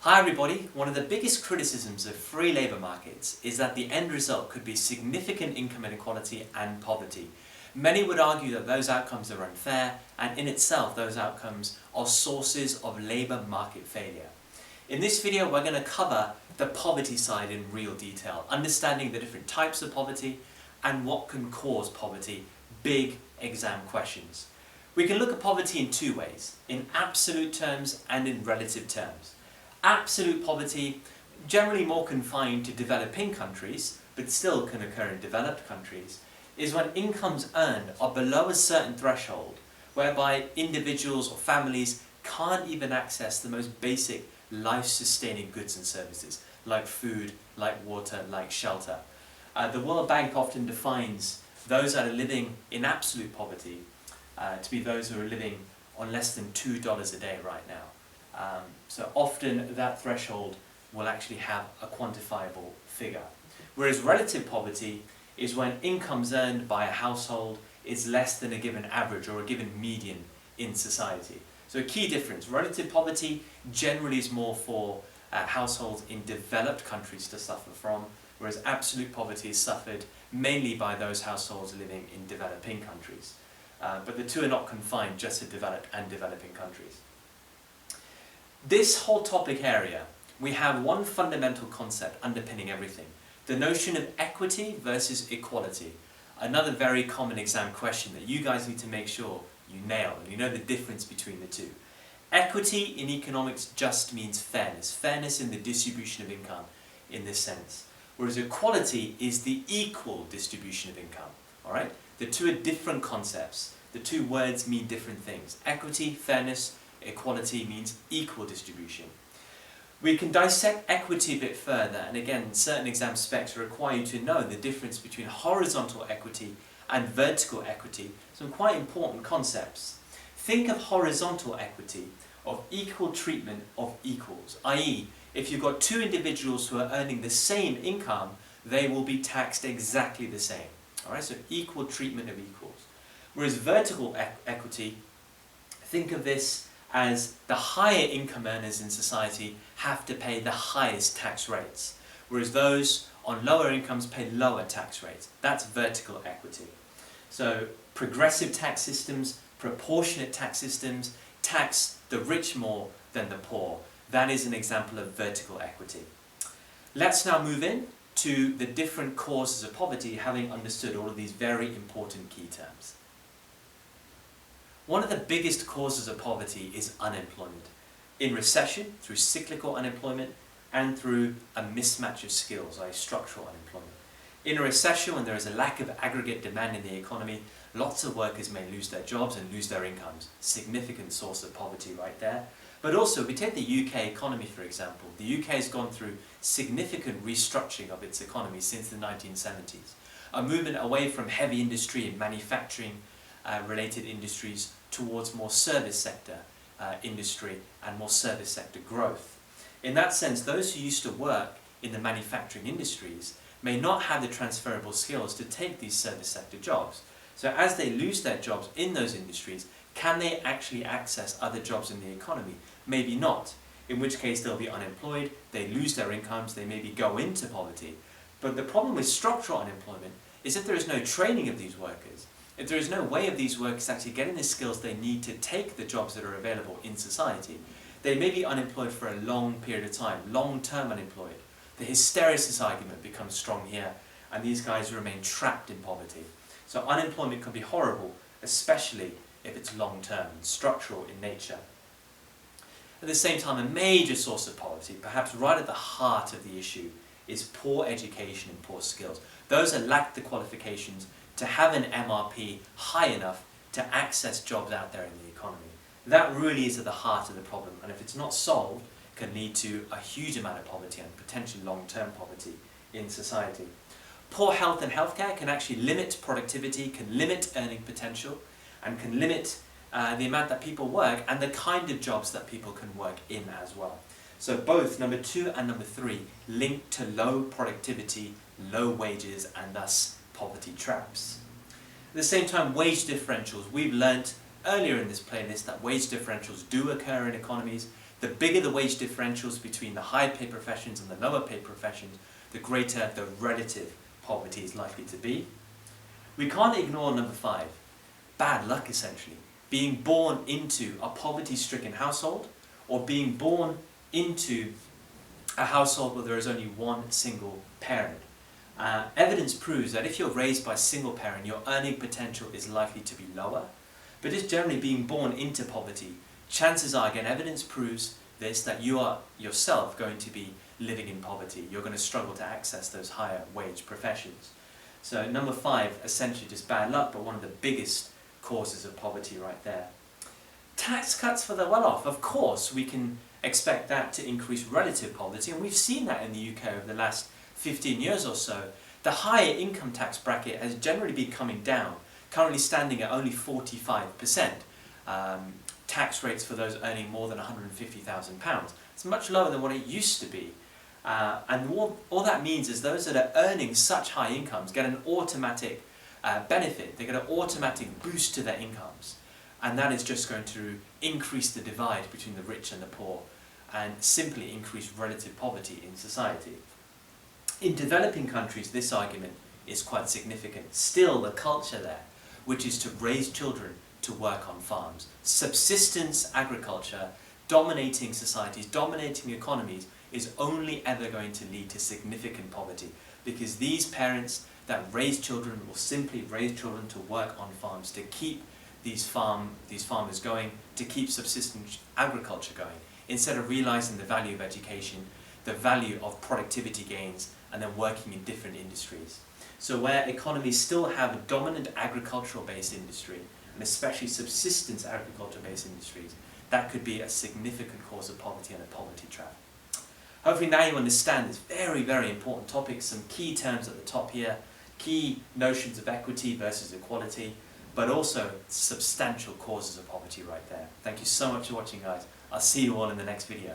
Hi everybody, one of the biggest criticisms of free labour markets is that the end result could be significant income inequality and poverty. Many would argue that those outcomes are unfair, and in itself those outcomes are sources of labour market failure. In this video we're going to cover the poverty side in real detail, understanding the different types of poverty and what can cause poverty, big exam questions. We can look at poverty in two ways, in absolute terms and in relative terms. Absolute poverty, generally more confined to developing countries, but still can occur in developed countries, is when incomes earned are below a certain threshold, whereby individuals or families can't even access the most basic life-sustaining goods and services, like food, like water, like shelter. The World Bank often defines those that are living in absolute poverty to be those who are living on less than $2 a day right now. So often that threshold will actually have a quantifiable figure. Whereas relative poverty is when incomes earned by a household is less than a given average or a given median in society. So a key difference, relative poverty generally is more for households in developed countries to suffer from, whereas absolute poverty is suffered mainly by those households living in developing countries. But the two are not confined just to developed and developing countries. This whole topic area, we have one fundamental concept underpinning everything. The notion of equity versus equality. Another very common exam question that you guys need to make sure you nail, and you know the difference between the two. Equity in economics just means fairness. Fairness in the distribution of income in this sense. Whereas equality is the equal distribution of income. Alright? The two are different concepts. The two words mean different things. Equity, fairness, equality means equal distribution. We can dissect equity a bit further, and again certain exam specs require you to know the difference between horizontal equity and vertical equity, some quite important concepts. Think of horizontal equity of equal treatment of equals, i.e. if you've got two individuals who are earning the same income, they will be taxed exactly the same. Alright, so equal treatment of equals. Whereas vertical equity, think of this as the higher income earners in society have to pay the highest tax rates, whereas those on lower incomes pay lower tax rates. That's vertical equity. So progressive tax systems, proportionate tax systems, tax the rich more than the poor. That is an example of vertical equity. Let's now move in to the different causes of poverty, having understood all of these very important key terms. One of the biggest causes of poverty is unemployment. In recession, through cyclical unemployment, and through a mismatch of skills, like structural unemployment. In a recession, when there is a lack of aggregate demand in the economy, lots of workers may lose their jobs and lose their incomes. Significant source of poverty right there. But also, if we take the UK economy for example, the UK has gone through significant restructuring of its economy since the 1970s. A movement away from heavy industry and manufacturing related industries towards more service sector industry and more service sector growth. In that sense, those who used to work in the manufacturing industries may not have the transferable skills to take these service sector jobs. So as they lose their jobs in those industries, can they actually access other jobs in the economy? Maybe not, in which case they'll be unemployed, they lose their incomes, they maybe go into poverty. But the problem with structural unemployment is if there is no training of these workers, if there is no way of these workers actually getting the skills they need to take the jobs that are available in society, they may be unemployed for a long period of time, long-term unemployed. The hysteresis argument becomes strong here, and these guys remain trapped in poverty. So unemployment can be horrible, especially if it's long-term and structural in nature. At the same time, a major source of poverty, perhaps right at the heart of the issue, is poor education and poor skills. Those that lack the qualifications to have an MRP high enough to access jobs out there in the economy. That really is at the heart of the problem, and if it's not solved, can lead to a huge amount of poverty and potentially long-term poverty in society. Poor health and healthcare can actually limit productivity, can limit earning potential, and can limit the amount that people work and the kind of jobs that people can work in as well. So both number 2 and number 3 link to low productivity, low wages, and thus poverty traps. At the same time, wage differentials. We've learnt earlier in this playlist that wage differentials do occur in economies. The bigger the wage differentials between the high paid professions and the lower paid professions, the greater the relative poverty is likely to be. We can't ignore number 5, bad luck essentially. Being born into a poverty-stricken household, or being born into a household where there is only one single parent. Evidence proves that if you're raised by a single parent, your earning potential is likely to be lower. But just generally being born into poverty, chances are, again, evidence proves this, that you are yourself going to be living in poverty. You're going to struggle to access those higher wage professions. So number 5, essentially just bad luck, but one of the biggest causes of poverty right there. Tax cuts for the well-off. Of course, we can expect that to increase relative poverty, and we've seen that in the UK over the last 15 years or so. The higher income tax bracket has generally been coming down, currently standing at only 45%. Tax rates for those earning more than £150,000. It's much lower than what it used to be. And all that means is those that are earning such high incomes get an automatic benefit. They get an automatic boost to their incomes. And that is just going to increase the divide between the rich and the poor and simply increase relative poverty in society. In developing countries, this argument is quite significant. Still, the culture there, which is to raise children to work on farms, subsistence agriculture, dominating societies, dominating economies, is only ever going to lead to significant poverty, because these parents that raise children will simply raise children to work on farms, to keep these farmers going, to keep subsistence agriculture going, instead of realizing the value of education, the value of productivity gains, and then working in different industries. So where economies still have a dominant agricultural-based industry, and especially subsistence agriculture-based industries, that could be a significant cause of poverty and a poverty trap. Hopefully now you understand this very, very important topic, some key terms at the top here, key notions of equity versus equality, but also substantial causes of poverty right there. Thank you so much for watching, guys. I'll see you all in the next video.